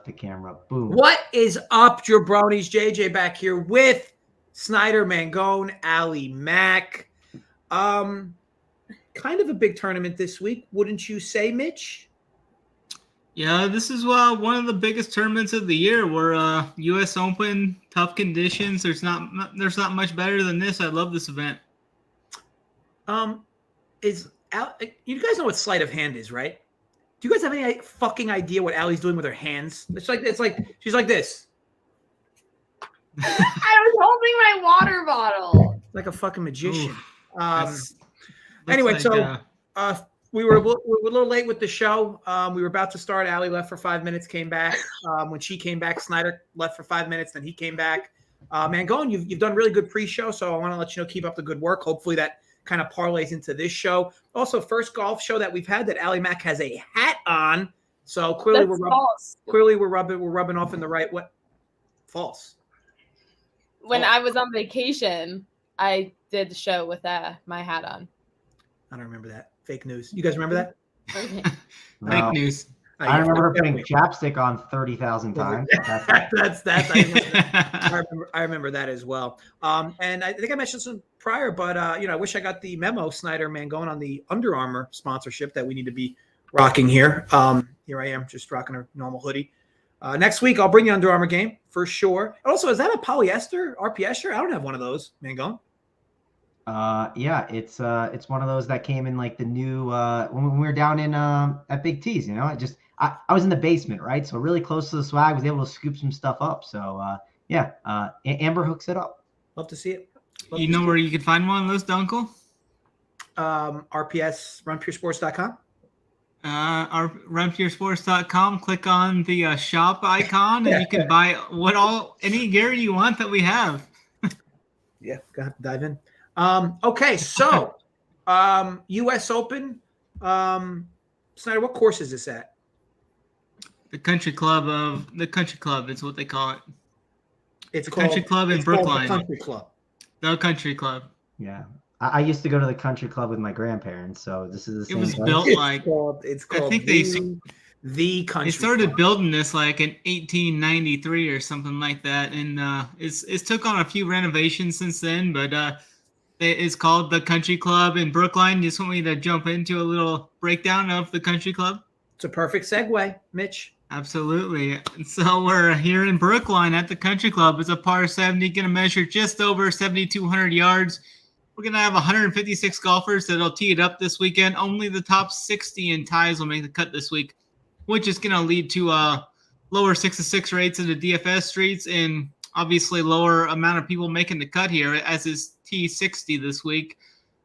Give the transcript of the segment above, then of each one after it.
left to camera. Boom. What is up, jabronis? JJ back here with Snyder, Mangone, Ali, Mac. Kind of a big tournament this week, wouldn't you say, Mitch? Yeah, this is one of the biggest tournaments of the year. We're U.S. Open, tough conditions. There's not much better than this. I love this event. You guys know what sleight of hand is, right? Do you guys have any fucking idea what Allie's doing with her hands? It's like she's like this. I was holding my water bottle. Like a fucking magician. Anyway, we were a little late with the show. We were about to start. Allie left for 5 minutes, came back. When she came back, Snyder left for 5 minutes, then he came back. Mangone, you've done really good pre-show, so I want to let you know, keep up the good work. Hopefully that kind of parlays into this show. Also, first golf show that we've had that Ali Mac has a hat on. So clearly we're rubbing off in the right way. False. When I was on vacation, I did the show with my hat on. I don't remember that. Fake news. You guys remember that? Okay. Fake news. I remember putting chapstick on 30,000 times. I remember that as well. And I think I mentioned some prior, but I wish I got the memo, Snyder, Mangone, on the Under Armour sponsorship that we need to be rocking here. Here I am, just rocking a normal hoodie. Next week I'll bring you Under Armour game for sure. Also, is that a polyester RPS shirt? I don't have one of those, Mangone. Yeah, it's one of those that came in like the new when we were down in at Big T's, I was in the basement, right? So really close to the swag, was able to scoop some stuff up. So Amber hooks it up. Love to see it. You know where you can find one of those, Dunkel? RPS, runpuresports.com. runpuresports.com. Click on the shop icon, and you can buy any gear you want that we have. Yeah, gotta dive in. Okay, so U.S. Open. Snyder, what course is this at? The Country Club is what they call it. It's the Country Club in Brookline. The Country Club. The Country Club. Yeah. I used to go to the Country Club with my grandparents, so this is the same. It was place. built it's called I think the Country. They started Club. building this like in 1893 or something like that, and it's took on a few renovations since then, but it's called the Country Club in Brookline. You just want me to jump into a little breakdown of the Country Club? It's a perfect segue, Mitch. Absolutely. So we're here in Brookline at the Country Club. It's a par 70, going to measure just over 7,200 yards. We're going to have 156 golfers that'll tee it up this weekend. Only the top 60 in ties will make the cut this week, which is going to lead to lower 6-6 rates in the DFS streets and obviously lower amount of people making the cut here, as is T60 this week.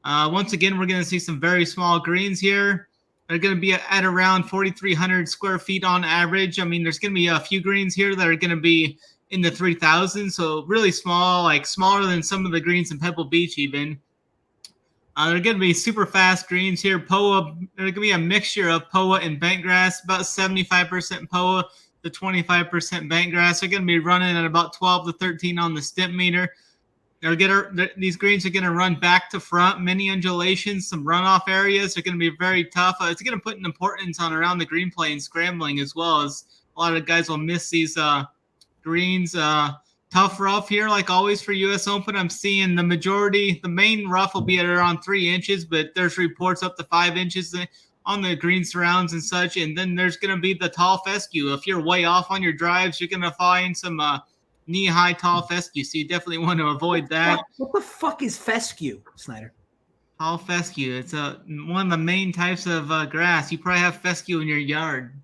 Once again, we're going to see some very small greens here. They're going to be at around 4,300 square feet on average. I mean, there's going to be a few greens here that are going to be in the 3,000, so really small, like smaller than some of the greens in Pebble Beach even. They're going to be super fast greens here. POA, there's going to be a mixture of POA and bentgrass, about 75% POA to 25% bentgrass. They're going to be running at about 12 to 13 on the stimp meter. These greens are going to run back to front, many undulations, some runoff areas. They're going to be very tough. It's going to put an importance on around the green play and scrambling, as well as a lot of guys will miss these greens. Tough rough here, like always for U.S. Open. I'm seeing the main rough will be at around 3 inches, but there's reports up to 5 inches on the green surrounds and such. And then there's going to be the tall fescue. If you're way off on your drives, you're going to find some knee-high tall fescue, so you definitely want to avoid that. What the fuck is fescue, Snyder? Tall fescue. It's one of the main types of grass. You probably have fescue in your yard.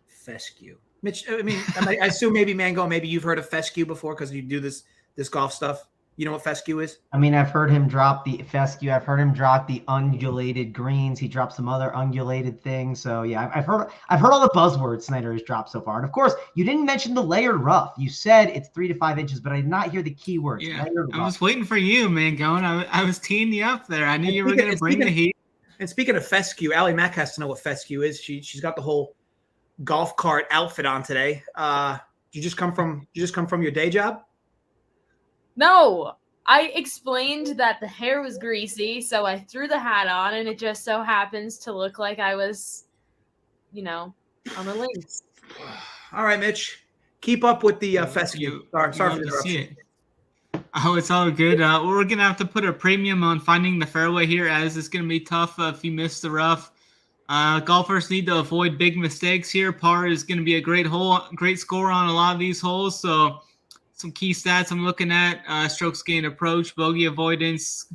Fescue. Mitch, I assume maybe Mango, maybe you've heard of fescue before because you do this golf stuff. You know what fescue is? I mean, I've heard him drop the fescue. I've heard him drop the undulated greens. He dropped some other undulated things. So yeah, I've heard all the buzzwords Snyder has dropped so far. And of course, you didn't mention the layered rough. You said it's 3 to 5 inches, but I did not hear the keywords. Yeah, I was waiting for you, Mangone. I was teeing you up there. I knew you were going to bring the heat. And speaking of fescue, Ali Mac has to know what fescue is. She's got the whole golf cart outfit on today. You just come from your day job? No, I explained that the hair was greasy, so I threw the hat on, and it just so happens to look like I was, on the links. All right, Mitch. Keep up with the fescue. Sorry for the interruption. Oh, it's all good. We're going to have to put a premium on finding the fairway here, as it's going to be tough if you miss the rough. Golfers need to avoid big mistakes here. Par is going to be a great score on a lot of these holes. So some key stats I'm looking at: strokes gained approach, bogey avoidance,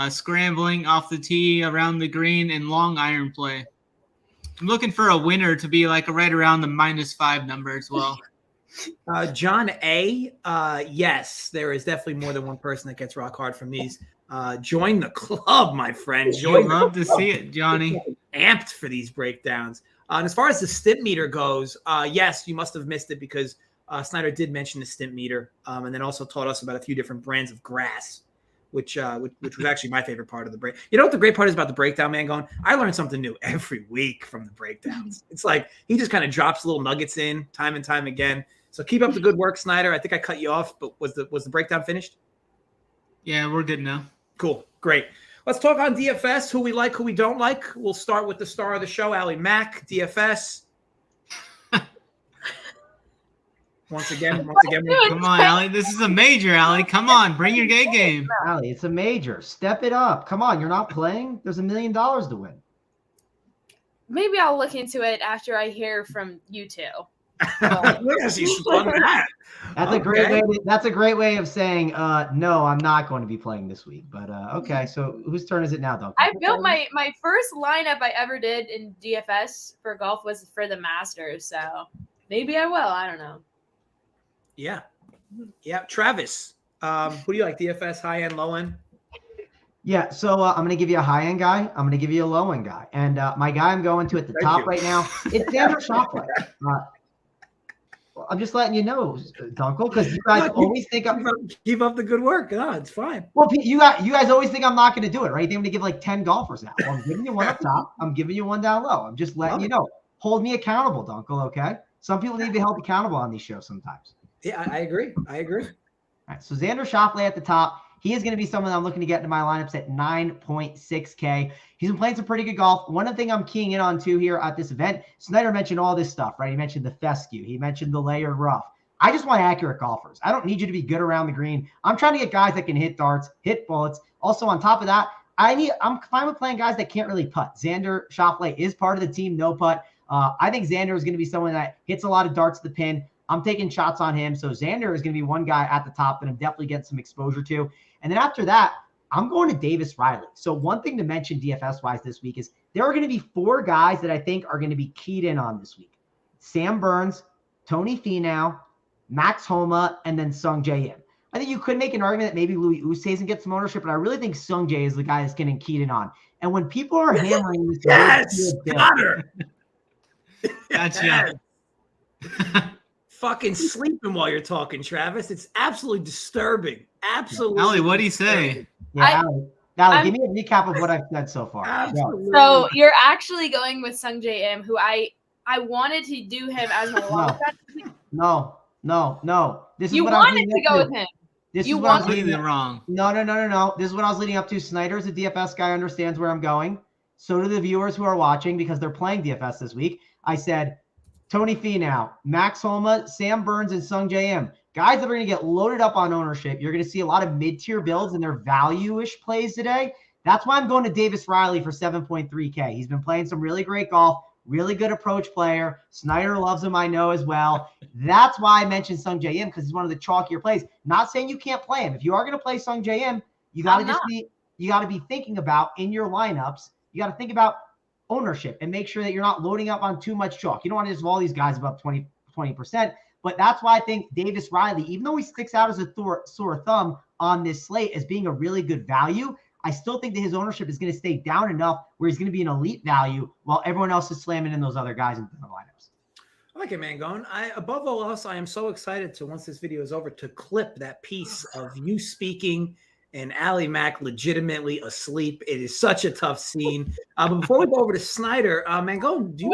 scrambling off the tee, around the green, and long iron play. I'm looking for a winner to be like right around the -5 number as well. John A. Yes, there is definitely more than one person that gets rock hard from these. Join the club, my friend. Love to see it, Johnny. Amped for these breakdowns. And as far as the stimp meter goes, yes, you must have missed it because Snyder did mention the stimp meter, and then also taught us about a few different brands of grass, which was actually my favorite part of the break. You know what the great part is about the breakdown, Mangone? I learn something new every week from the breakdowns. It's like he just kind of drops little nuggets in time and time again. So keep up the good work, Snyder. I think I cut you off, but was the breakdown finished? Yeah, we're good now. Cool. Great. Let's talk on DFS, who we like, who we don't like. We'll start with the star of the show, Ali Mack, DFS. Once again. Come on, Ali. This is a major, Ali. Come on. Bring your game. Ali, it's a major. Step it up. Come on. You're not playing? There's $1 million to win. Maybe I'll look into it after I hear from you two. That's a great way of saying no, I'm not going to be playing this week. But okay, so whose turn is it now, Duncan? I built my first lineup I ever did in DFS for golf was for the Masters, so maybe I will. I don't know. Yeah. Travis, who do you like? DFS, high end, low end? Yeah, so I'm going to give you a high-end guy. I'm going to give you a low-end guy. And my guy I'm going to at the top right now, it's Xander Schauffele. I'm just letting you know, Dunkel, because you guys always think keep up the good work. No, it's fine. Well, you guys always think I'm not going to do it, right? You think I'm going to give like 10 golfers now. Well, I'm giving you one up top. I'm giving you one down low. I'm just letting you know. Hold me accountable, Dunkel, okay? Some people need to be held accountable on these shows sometimes. Yeah, I agree. All right, so Xander Schauffele at the top. He is going to be someone I'm looking to get into my lineups at 9.6K. He's been playing some pretty good golf. One of the things I'm keying in on too here at this event, Snyder mentioned all this stuff, right? He mentioned the fescue. He mentioned the layered rough. I just want accurate golfers. I don't need you to be good around the green. I'm trying to get guys that can hit darts, hit bullets. Also, on top of that, I'm fine with playing guys that can't really putt. Xander Schauffele is part of the team, no putt. I think Xander is going to be someone that hits a lot of darts to the pin. I'm taking shots on him. So Xander is going to be one guy at the top that I'm definitely getting some exposure to. And then after that, I'm going to Davis Riley. So one thing to mention DFS-wise this week is there are going to be 4 guys that I think are going to be keyed in on this week. Sam Burns, Tony Finau, Max Homa, and then Sung Jae Im. I think you could make an argument that maybe Louis Oosthuizen gets some ownership, but I really think Sung Jae is the guy that's getting keyed in on. And when people are hammering this, yes, got her. Gotcha. Fucking sleeping while you're talking, Travis. It's absolutely disturbing. Absolutely. Ali, what do you say? Yeah, Ali, give me a recap of what I've said so far. Absolutely. So you're actually going with Sung Jae Im, who I wanted to do him as my long shot. No. This is you what wanted to go with him. This you is what I was leading wrong. No. This is what I was leading up to. Snyder is a DFS guy, understands where I'm going. So do the viewers who are watching because they're playing DFS this week. I said Tony Finau, Max Homa, Sam Burns, and Sung Jae Im. Guys that are going to get loaded up on ownership. You're going to see a lot of mid-tier builds and their value-ish plays today. That's why I'm going to Davis Riley for 7.3K. He's been playing some really great golf, really good approach player. Snyder loves him, I know as well. That's why I mentioned Sung Jae Im because he's one of the chalkier plays. Not saying you can't play him. If you are going to play Sung Jae Im, you got to be thinking about in your lineups. You got to think about ownership and make sure that you're not loading up on too much chalk. You don't want to just have all these guys above 20%. But that's why I think Davis Riley, even though he sticks out as a sore thumb on this slate as being a really good value, I still think that his ownership is going to stay down enough where he's going to be an elite value while everyone else is slamming in those other guys into the lineups. I like it, Mangone. Above all else, I am so excited to, once this video is over, to clip that piece of you speaking and Ali Mack legitimately asleep. It is such a tough scene. But before we go over to Snyder, Mangone, do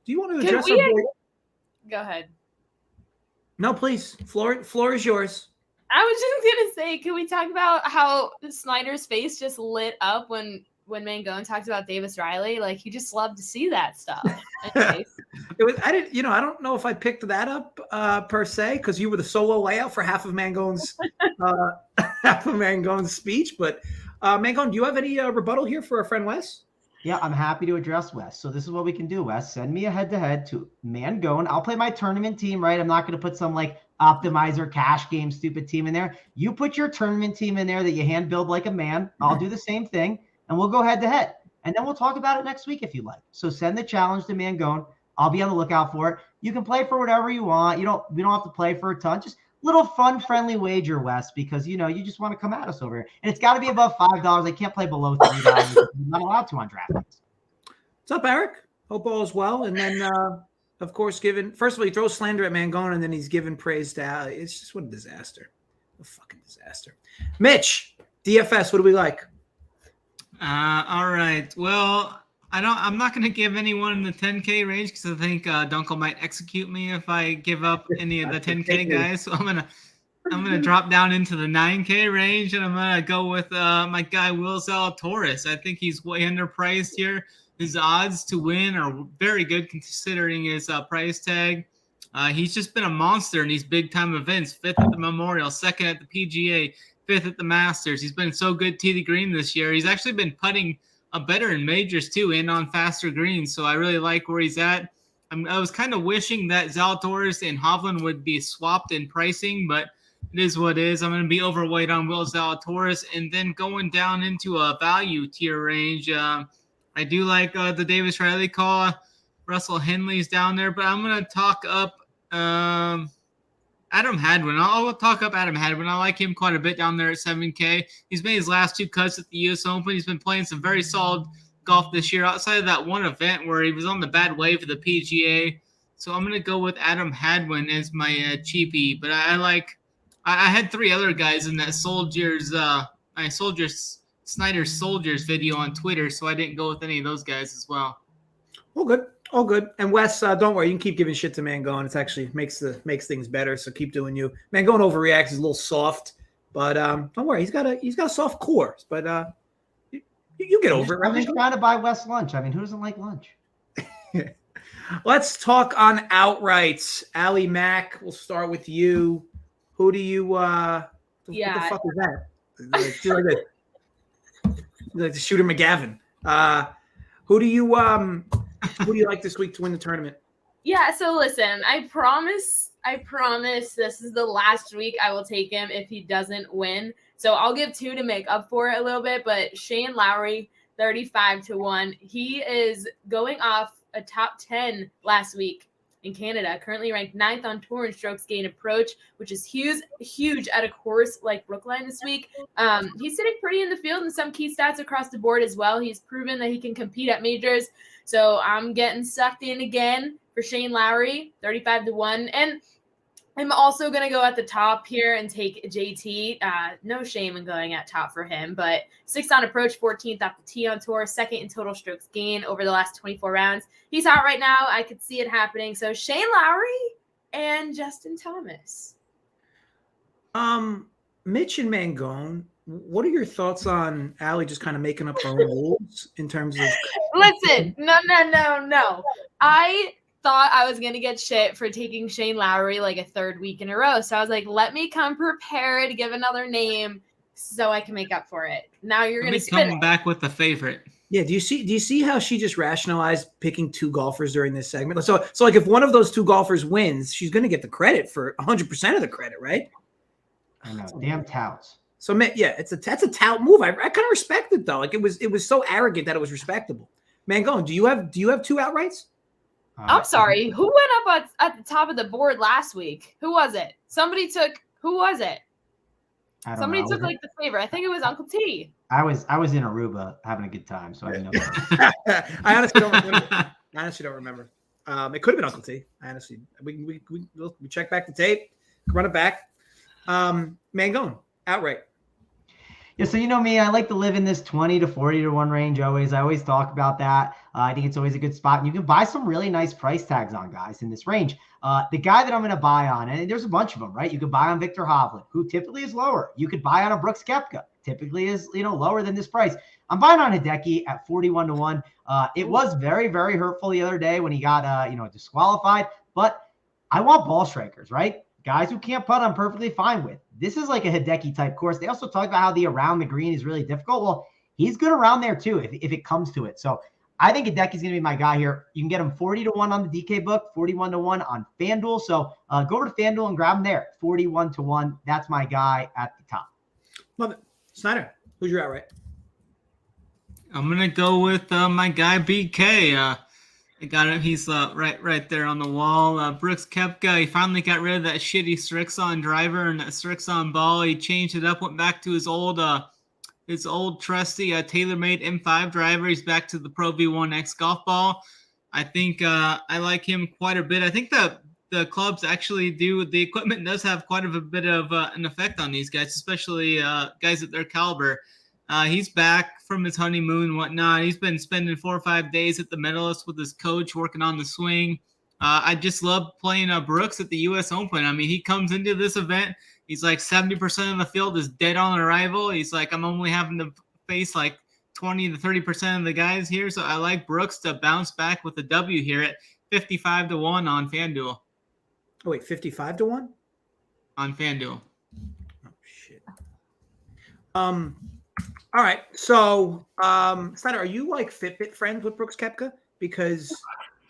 you want to address our boy? Go ahead. No, please. Floor is yours. I was just going to say, can we talk about how Snyder's face just lit up when when Mangone talked about Davis Riley. Like, he just loved to see that stuff. Anyways. I don't know if I picked that up per se, because you were the solo layout for half of Mangone's speech. But Mangone, do you have any rebuttal here for our friend Wes? Yeah, I'm happy to address Wes. So this is what we can do, Wes. Send me a head-to-head to Mangone. I'll play my tournament team, right? I'm not going to put some like optimizer cash game stupid team in there. You put your tournament team in there that you hand build like a man. I'll do the same thing, and we'll go head-to-head. And then we'll talk about it next week if you like. So send the challenge to Mangone. I'll be on the lookout for it. You can play for whatever you want. We don't have to play for a ton. Just little fun, friendly wager, Wes, because you just want to come at us over here. And it's got to be above $5. I can't play below $3. I'm not allowed to on DraftKings. What's up, Eric? Hope all is well. And then, of course, first of all, he throws slander at Mangone, and then he's giving praise to Ali. It's just what a disaster. A fucking disaster. Mitch, DFS, what do we like? All right. Well, I'm not going to give anyone in the 10K range because I think Dunkel might execute me if I give up any of the 10K guys. So I'm gonna drop down into the 9K range, and I'm gonna go with my guy Will Zalatoris. I think he's way underpriced here. His odds to win are very good considering his price tag. He's just been a monster in these big time events. 5th at the Memorial, 2nd at the PGA, 5th at the Masters. He's been so good tee the green this year. He's actually been putting better in majors too, and on faster greens. So I really like where he's at. I was kind of wishing that Zalatoris and Hovland would be swapped in pricing, but it is what it is. I'm going to be overweight on Will Zalatoris, and then going down into a value tier range. I do like the Davis Riley call. Russell Henley's down there, but I'm going to talk up Adam Hadwin. I'll talk up Adam Hadwin. I like him quite a bit down there at 7K. He's made his last 2 cuts at the U.S. Open. He's been playing some very solid golf this year outside of that one event where he was on the bad wave of the PGA. So I'm going to go with Adam Hadwin as my cheapie. But I had 3 other guys in that Snyder Soldiers video on Twitter, so I didn't go with any of those guys as well. All good. All good. And Wes, don't worry. You can keep giving shit to Mangone. It's actually makes things better. So keep doing you. Mangone overreacts. He's a little soft, but don't worry. He's got a soft core. But you get over it. I'm just trying to buy Wes lunch. I mean, who doesn't like lunch? Let's talk on outrights. Ali Mack, we'll start with you. Who do you? What the fuck is that? Like the Shooter McGavin. Who do you like this week to win the tournament? Yeah, so listen, I promise this is the last week I will take him if he doesn't win. So I'll give 2 to make up for it a little bit, but Shane Lowry, 35-1. He is going off a top 10 last week in Canada, currently ranked 9th on tour in strokes gained approach, which is huge at a course like Brookline this week. He's sitting pretty in the field in some key stats across the board as well. He's proven that he can compete at majors. So I'm getting sucked in again for Shane Lowry, 35-1. And I'm also going to go at the top here and take JT. No shame in going at top for him, but 6th on approach, 14th off the tee on tour, 2nd in total strokes gained over the last 24 rounds. He's hot right now. I could see it happening. So Shane Lowry and Justin Thomas. Mitch and Mangone, what are your thoughts on Ali just kind of making up her own rules in terms of? Listen, no. I thought I was going to get shit for taking Shane Lowry like a 3rd week in a row. So I was like, let me come prepared, give another name so I can make up for it. Now you're going to spin come back with the favorite. Yeah. Do you see how she just rationalized picking 2 golfers during this segment? So like if one of those 2 golfers wins, she's going to get the credit for 100% of the credit, right? I know. Damn touts. So yeah, that's a tout move. I kind of respect it though. Like it was so arrogant that it was respectable. Mangone, do you have 2 outrights? I'm sorry. Who went up at the top of the board last week? Who was it? Who was it? Somebody took like the favorite. I think it was Uncle T. I was in Aruba having a good time, so I didn't know. I honestly don't remember. It could have been Uncle T. Honestly, we check back the tape, run it back. Mangone, outright. Yeah, so you know me, I like to live in this 20 to 40 to 1 range always. I always talk about that. I think it's always a good spot. And you can buy some really nice price tags on guys in this range. The guy that I'm going to buy on, and there's a bunch of them, right? You could buy on Victor Hovland, who typically is lower. You could buy on a Brooks Koepka, typically is, lower than this price. I'm buying on Hideki at 41-1. It was very, very hurtful the other day when he got, disqualified. But I want ball strikers, right? Guys who can't putt, I'm perfectly fine with. This is like a Hideki type course. They also talk about how the around the green is really difficult. Well, he's good around there too if it comes to it. So I think Hideki's going to be my guy here. You can get him 40-1 on the DK book, 41-1 on FanDuel. So go over to FanDuel and grab him there, 41-1. That's my guy at the top. Love it. Snyder, who's your outright? I'm going to go with my guy BK. I got him. He's right there on the wall. Brooks Koepka, he finally got rid of that shitty Srixon driver and that Srixon ball. He changed it up, went back to his old trusty TaylorMade M5 driver. He's back to the Pro V1X golf ball. I think I like him quite a bit. I think the clubs actually do. The equipment does have quite a bit of an effect on these guys, especially guys at their caliber. He's back from his honeymoon and whatnot. He's been spending 4 or 5 days at the Medalist with his coach working on the swing. I just love playing Brooks at the U.S. Open. I mean, he comes into this event. He's like 70% of the field is dead on arrival. He's like, I'm only having to face like 20 to 30% of the guys here. So I like Brooks to bounce back with a W here at 55-1 on FanDuel. Oh, wait, 55-1? On FanDuel. Oh, shit. All right. So, Snyder, are you like Fitbit friends with Brooks Koepka? Because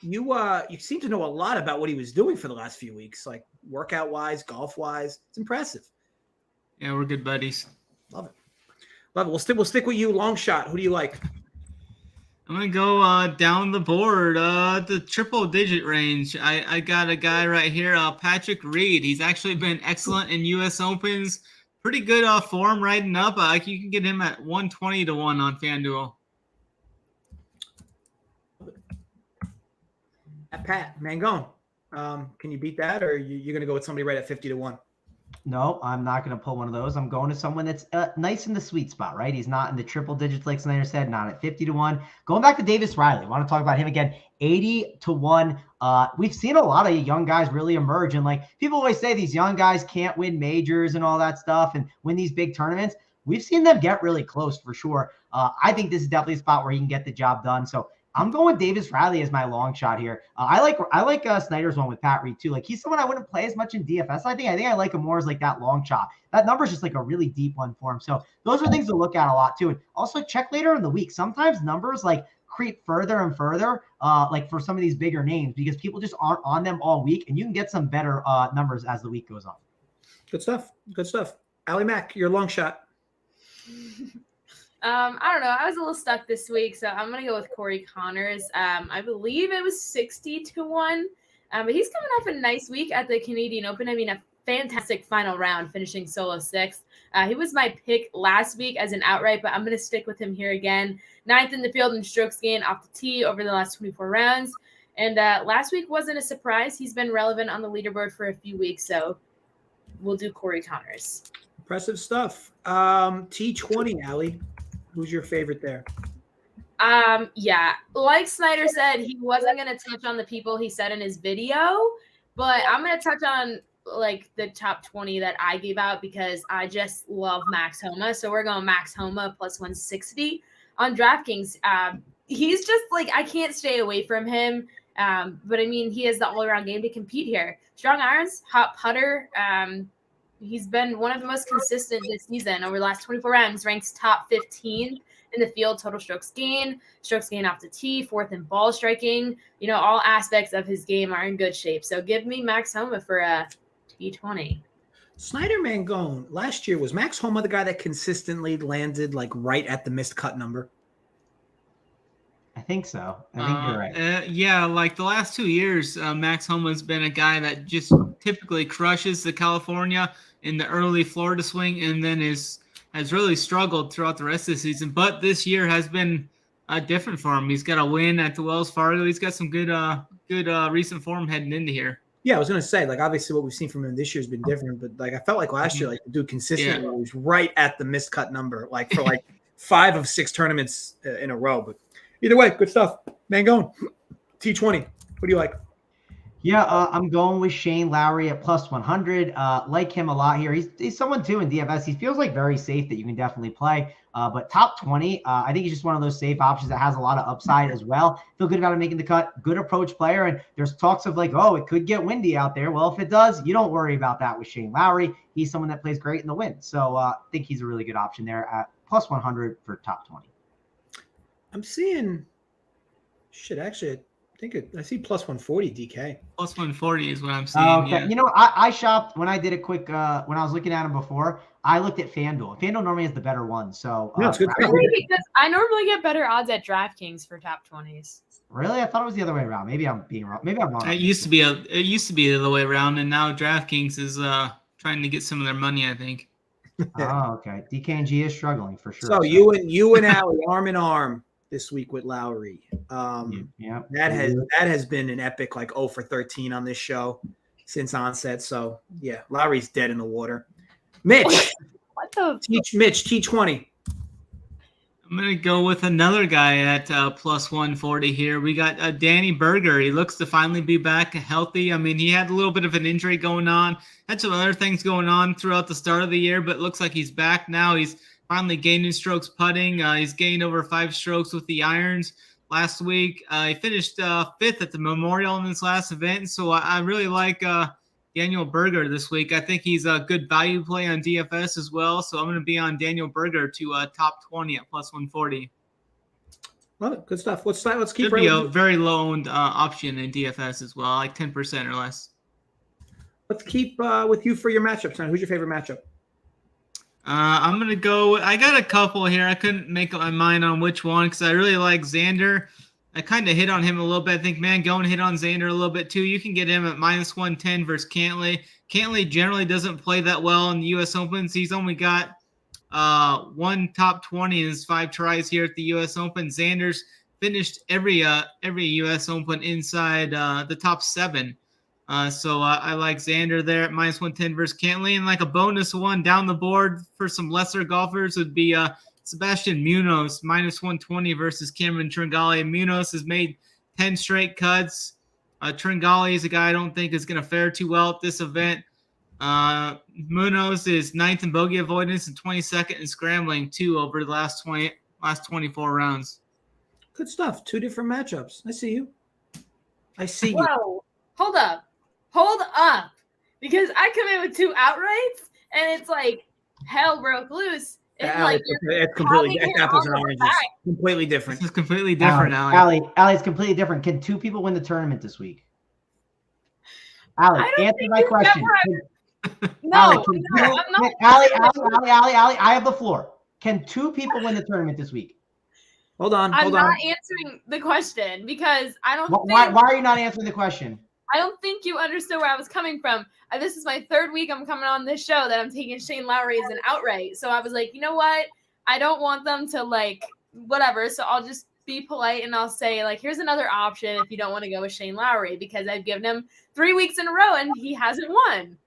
you seem to know a lot about what he was doing for the last few weeks, like workout wise, golf wise. It's impressive. Yeah, we're good buddies. Love it. We'll stick with you. Long shot. Who do you like? I'm gonna go down the board, the triple digit range. I got a guy right here, Patrick Reed. He's actually been excellent in U.S. Opens. Pretty good form riding up. You can get him at 120-1 on FanDuel. At Pat Mangone, can you beat that, or you're going to go with somebody right at 50-1? No, I'm not going to pull one of those. I'm going to someone that's nice in the sweet spot, right? He's not in the triple digits like Snyder said, not at 50-1. Going back to Davis Riley, I want to talk about him again. 80-1. We've seen a lot of young guys really emerge, and like people always say, these young guys can't win majors and all that stuff and win these big tournaments. We've seen them get really close for sure. I think this is definitely a spot where he can get the job done. So I'm going Davis Riley as my long shot here. I like Snyder's one with Pat Reed too. Like he's someone I wouldn't play as much in DFS. I think I like him more as like that long shot. That number is just like a really deep one for him. So those are things to look at a lot too. And also check later in the week. Sometimes numbers like creep further and further, like for some of these bigger names, because people just aren't on them all week, and you can get some better numbers as the week goes on. Good stuff. Allie Mack, your long shot. I don't know. I was a little stuck this week, so I'm gonna go with Corey Connors. I believe it was 60-1, but he's coming off a nice week at the Canadian Open. I mean, a fantastic final round, finishing solo sixth. He was my pick last week as an outright, but I'm gonna stick with him here again. 9th in the field in strokes gained off the tee over the last 24 rounds, and last week wasn't a surprise. He's been relevant on the leaderboard for a few weeks, so we'll do Corey Connors. Impressive stuff. T20, Allie. Who's your favorite there? Yeah, like Snyder said, he wasn't going to touch on the people he said in his video, but I'm going to touch on like the top 20 that I gave out because I just love Max Homa. So we're going Max Homa plus 160 on DraftKings. He's just like, I can't stay away from him. But I mean, he has the all-around game to compete here. Strong irons, hot putter. He's been one of the most consistent this season. Over the last 24 rounds, ranks top 15 in the field, total strokes gained off the tee, 4th in ball striking. You know, all aspects of his game are in good shape. So give me Max Homa for a T20. Snyder Mangone, last year, was Max Homa the guy that consistently landed like right at the missed cut number? I think so. I think you're right. Yeah, like the last 2 years, Max Homa's been a guy that just typically crushes the California in the early Florida swing, and then has really struggled throughout the rest of the season. But this year has been different for him. He's got a win at the Wells Fargo. He's got some good recent form heading into here. Yeah, I was going to say, like, obviously what we've seen from him this year has been different, but like I felt like last year, like the dude consistently was right at the miscut number, like for like 5 of 6 tournaments in a row. But either way, good stuff. Mangone, T20. What do you like? Yeah, I'm going with Shane Lowry at plus 100. Like him a lot here. He's someone too in DFS. He feels like very safe that you can definitely play. But top 20, I think he's just one of those safe options that has a lot of upside as well. Feel good about him making the cut. Good approach player. And there's talks of like, oh, it could get windy out there. Well, if it does, you don't worry about that with Shane Lowry. He's someone that plays great in the wind. So I think he's a really good option there at plus 100 for top 20. I'm seeing actually. I see plus 140 DK. Plus 140 is what I'm seeing. Okay. Yeah. You know, I shopped when I did a quick, when I was looking at him before, I looked at FanDuel. FanDuel normally has the better one. So no, it's good. Because I normally get better odds at DraftKings for top 20s. Really? I thought it was the other way around. Maybe I'm being wrong. Maybe I'm wrong. It used to be the other way around, and now DraftKings is trying to get some of their money, I think. Oh, okay. DK and G is struggling for sure. So you and Allie arm in arm this week with Lowry. Yeah. That has been an epic 0 for 13 on this show since onset. So yeah, Lowry's dead in the water. Mitch, Mitch T20. I'm gonna go with another guy at plus 140 here. We got Danny Berger. He looks to finally be back healthy. I mean, he had a little bit of an injury going on, had some other things going on throughout the start of the year, but it looks like he's back now. He's finally gaining strokes putting. He's gained over 5 strokes with the irons last week. He finished 5th at the Memorial in this last event. So I really like Daniel Berger this week. I think he's a good value play on DFS as well. So I'm going to be on Daniel Berger to top 20 at plus 140. Love it. Good stuff. Let's keep Should be a very low owned option in DFS as well, like 10% or less. Let's keep with you for your matchups. Now, who's your favorite matchup? I'm going to go – I got a couple here. I couldn't make up my mind on which one because I really like Xander. I kind of hit on him a little bit. I think Mangone hit on Xander a little bit too. You can get him at minus 110 versus Cantlay. Cantlay generally doesn't play that well in the U.S. Opens. He's only got one top 20 in his 5 tries here at the U.S. Open. Xander's finished every U.S. Open inside the top 7. So I like Xander there at minus 110 versus Cantlay. And like a bonus one down the board for some lesser golfers would be Sebastian Munoz, minus 120 versus Cameron Tringale. Munoz has made 10 straight cuts. Tringale is a guy I don't think is going to fare too well at this event. Munoz is 9th in bogey avoidance and 22nd in scrambling, too, over the last 24 rounds. Good stuff. 2 different matchups. I see you. Whoa. Hold up. Because I come in with 2 outrights, and it's like hell broke loose. It's completely apples and oranges. Completely different. This is completely different, Allie, it's completely different. Can 2 people win the tournament this week? Allie, answer my question. No, Allie, I have the floor. Can 2 people win the tournament this week? Hold on. I'm not answering the question because I don't think... Why are you not answering the question? I don't think you understood where I was coming from. This is my 3rd week I'm coming on this show that I'm taking Shane Lowry as an outright. So I was like, you know what? I don't want them to whatever. So I'll just be polite and I'll say here's another option if you don't want to go with Shane Lowry because I've given him 3 weeks in a row and he hasn't won.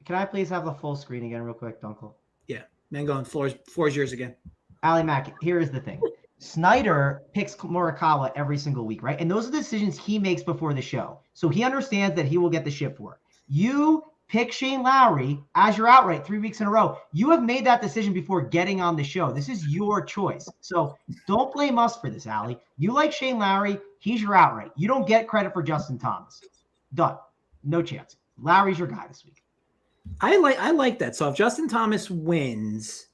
Can I please have the full screen again real quick, Dunkel? Yeah. Mangone, floor is yours again. Allie Mack, here is the thing. Snyder picks Morikawa every single week, right? And those are the decisions he makes before the show. So he understands that he will get the shit for it. You pick Shane Lowry as your outright 3 weeks in a row. You have made that decision before getting on the show. This is your choice. So don't blame us for this, Allie. You like Shane Lowry. He's your outright. You don't get credit for Justin Thomas. Done. No chance. Lowry's your guy this week. I like that. So if Justin Thomas wins,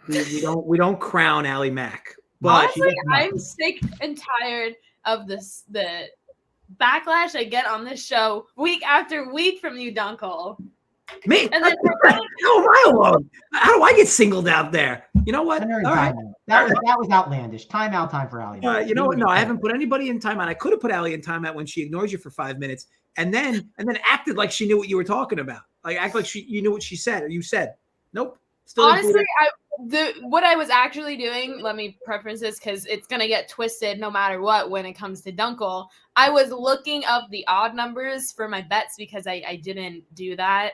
we don't crown Allie Mack. But honestly, I'm sick and tired of the backlash I get on this show week after week from you, Dunkel. Me? And then how am I alone? How do I get singled out there? You know what? Right. That was outlandish. Timeout time for Allie. You know what? No, I haven't put anybody in timeout. I could have put Allie in timeout when she ignores you for 5 minutes and then acted like she knew what you were talking about. Act like you knew what she said or you said. Nope. Still honestly, what I was actually doing, let me preference this because it's going to get twisted no matter what when it comes to Dunkel. I was looking up the odd numbers for my bets because I didn't do that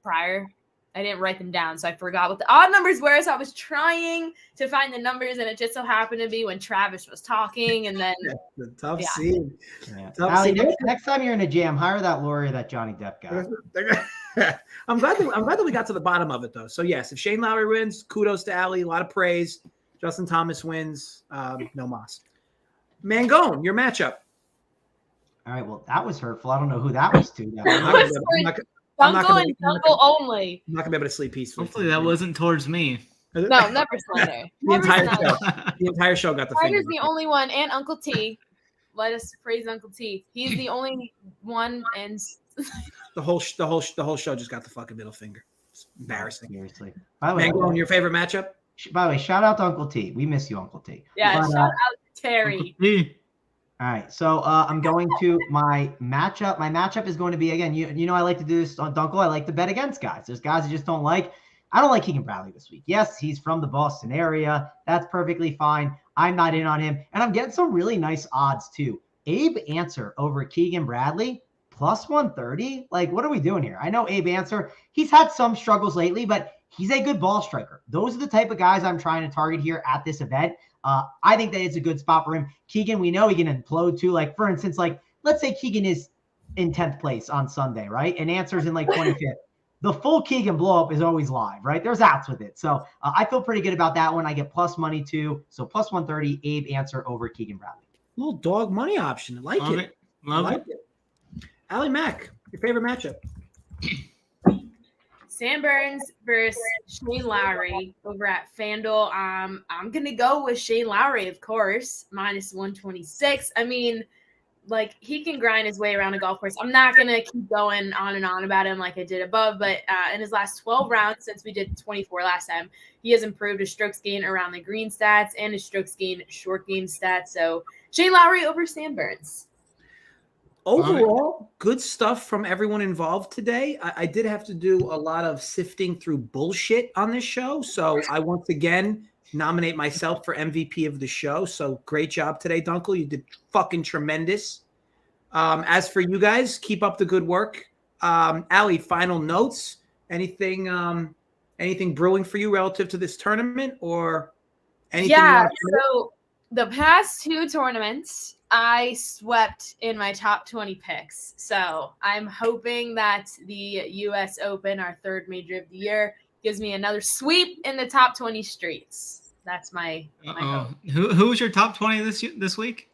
prior. I didn't write them down, so I forgot what the odd numbers were. So I was trying to find the numbers, and it just so happened to be when Travis was talking, and then the tough scene. Yeah. Tough Allie, scene. next time you're in a jam, hire that lawyer that Johnny Depp got. I'm glad that we got to the bottom of it though. So yes, if Shane Lowry wins, kudos to Allie. A lot of praise. Justin Thomas wins. No mas. Mangone, your matchup. All right. Well, that was hurtful. I don't know who that was to. Dunkel and Dunkel only. I'm not gonna be able to sleep peacefully. Hopefully that wasn't towards me. No, never Snyder. The entire show got the finger. Snyder's the only one, and Uncle T. Let us praise Uncle T. He's the only one, and the whole show just got the fucking middle finger. It's embarrassing. Seriously. By the way, Mangone, your favorite matchup? By the way, shout out to Uncle T. We miss you, Uncle T. Yeah, shout out to Terry. All right, so I'm going to my matchup. My matchup is going to be, again, you know I like to do this on Dunkel. I like to bet against guys. There's guys I just don't like. I don't like Keegan Bradley this week. Yes, he's from the Boston area. That's perfectly fine. I'm not in on him. And I'm getting some really nice odds, too. Abe Answer over Keegan Bradley, plus 130. Like, what are we doing here? I know Abe Answer, he's had some struggles lately, but he's a good ball striker. Those are the type of guys I'm trying to target here at this event. I think that it's a good spot for him. Keegan, we know he can implode too. Like, for instance, like, let's say Keegan is in 10th place on Sunday, right? And Answer's in like 25th. The full Keegan blow up is always live, right? There's outs with it. So I feel pretty good about that one. I get plus money too. So plus 130, Abe Answer over Keegan Bradley. Little dog money option. I like it. Love it. Allie Mack, your favorite matchup? Sam Burns versus Shane Lowry over at FanDuel. I'm going to go with Shane Lowry, of course, minus 126. I mean, like, he can grind his way around a golf course. I'm not going to keep going on and on about him like I did above, but in his last 12 rounds, since we did 24 last time, he has improved his strokes gain around the green stats and his strokes gain short game stats. So Shane Lowry over Sam Burns. Overall, good stuff from everyone involved today. I did have to do a lot of sifting through bullshit on this show. So I once again nominate myself for MVP of the show. So great job today, Dunkel. You did fucking tremendous. As for you guys, keep up the good work. Allie, final notes? Anything brewing for you relative to this tournament or anything? Yeah, so the past two tournaments, I swept in my top 20 picks. So I'm hoping that the U.S. Open, our third major of the year, gives me another sweep in the top 20 streets. That's my hope. Who was your top 20 this week?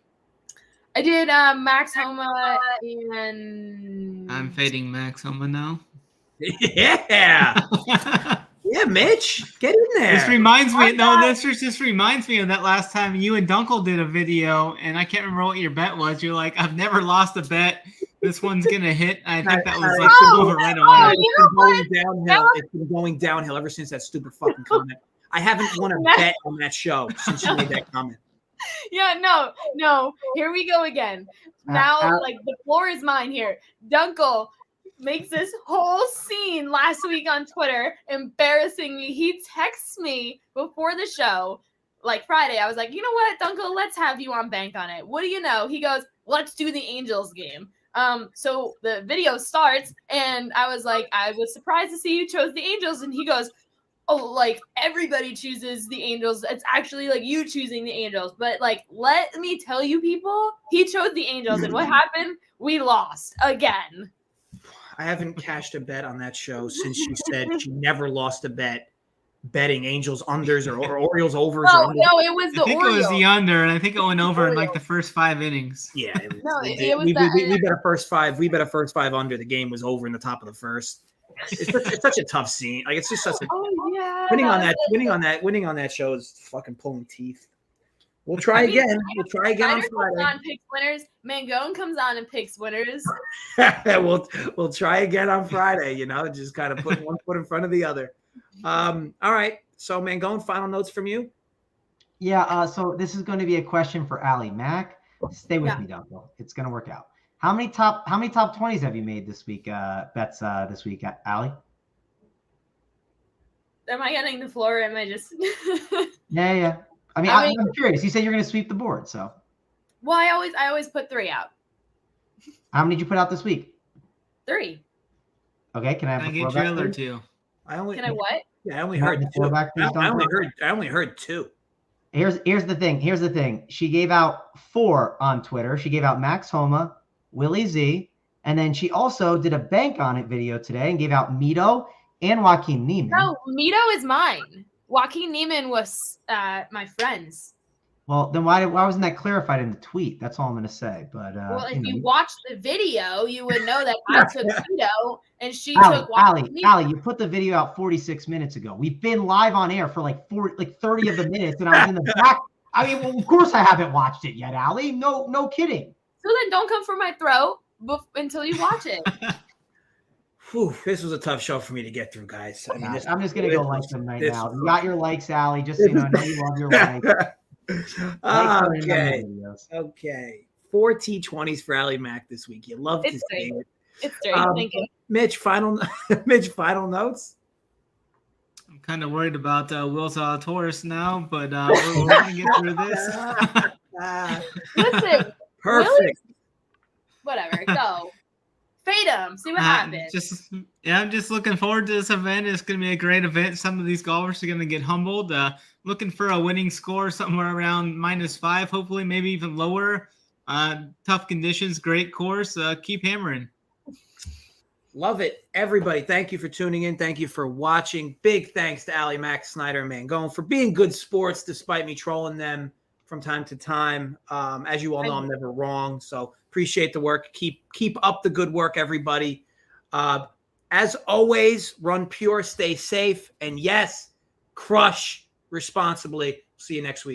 I did Max Homa and... I'm fading Max Homa now. Yeah. Yeah, Mitch, get in there. This reminds me. No, this just reminds me of that last time you and Dunkel did a video, and I can't remember what your bet was. You're like, "I've never lost a bet. This one's gonna hit." I think that was like over right away. It's been going downhill ever since that stupid fucking comment. I haven't won a bet on that show since you made that comment. Yeah, no. Here we go again. Now, like, the floor is mine here. Dunkel makes this whole scene last week on Twitter, embarrassing me. He texts me before the show, like Friday. I was like, you know what, Dunkel, let's have you on Bank on it. What do you know? He goes, let's do the Angels game. So the video starts, and I was like, I was surprised to see you chose the Angels. And he goes, oh, like, everybody chooses the Angels. It's actually like you choosing the Angels. But like, let me tell you, people, he chose the Angels. And what happened? We lost again. I haven't cashed a bet on that show since she said she never lost a bet betting Angels unders or Orioles overs. No, it was the Orioles. I think it was the under, and I think it went over in like the first 5 innings. Yeah, we bet a first five. We bet a first 5 under. The game was over in the top of the first. It's such a tough scene. Like, it's just such a winning on that show is fucking pulling teeth. We'll try again. We'll try again on Friday. On picks winners. Mangone comes on and picks winners. We'll try again on Friday. You know, just kind of put one foot in front of the other. All right. So Mangone, final notes from you. Yeah. So this is going to be a question for Allie Mack. Stay with me, Dunkel. It's going to work out. How many top 20s have you made this week? Bets this week, Allie? Am I getting the floor? Am I just? Yeah. I mean, I'm curious. You said you're going to sweep the board, so. Well, I always put 3 out. How many did you put out this week? 3. Okay, can I have I get your other 2? Can I what? Yeah, I only heard two. I only heard two. Here's the thing. She gave out 4 on Twitter. She gave out Max Homa, Willie Z, and then she also did a bank on it video today and gave out Mito and Joaquin Neiman. No, Mito is mine. Joaquin Neiman was my friend's. Well, then why wasn't that clarified in the tweet? That's all I'm going to say. But well, if you watched the video, you would know that I took Mito and she took Joaquin Neiman. Allie, you put the video out 46 minutes ago. We've been live on air for like 30 of the minutes, and I was in the back. I mean, well, of course I haven't watched it yet, Allie. No kidding. So then don't come for my throat until you watch it. Whew, this was a tough show for me to get through, guys. I mean, I'm just going to go like them right now. You got your likes, Allie. Just so you know, I know you love your likes. Okay. 4 T20s for Allie Mack this week. You love to see it. It's great. Thank you. Mitch, final notes? I'm kind of worried about Will Zalatoris now, but we're going to get through this. Listen. Perfect. Whatever. Go. Fade him. See what happens. I'm just looking forward to this event. It's going to be a great event. Some of these golfers are going to get humbled. Looking for a winning score somewhere around -5, hopefully maybe even lower. Tough conditions, great course. Keep hammering. Love it. Everybody, thank you for tuning in. Thank you for watching. Big thanks to Allie Mack, Snyder, and Mangone for being good sports despite me trolling them from time to time. As you all know, I'm never wrong. So appreciate the work. Keep up the good work, everybody. As always, run pure, stay safe, and yes, crush responsibly. See you next week.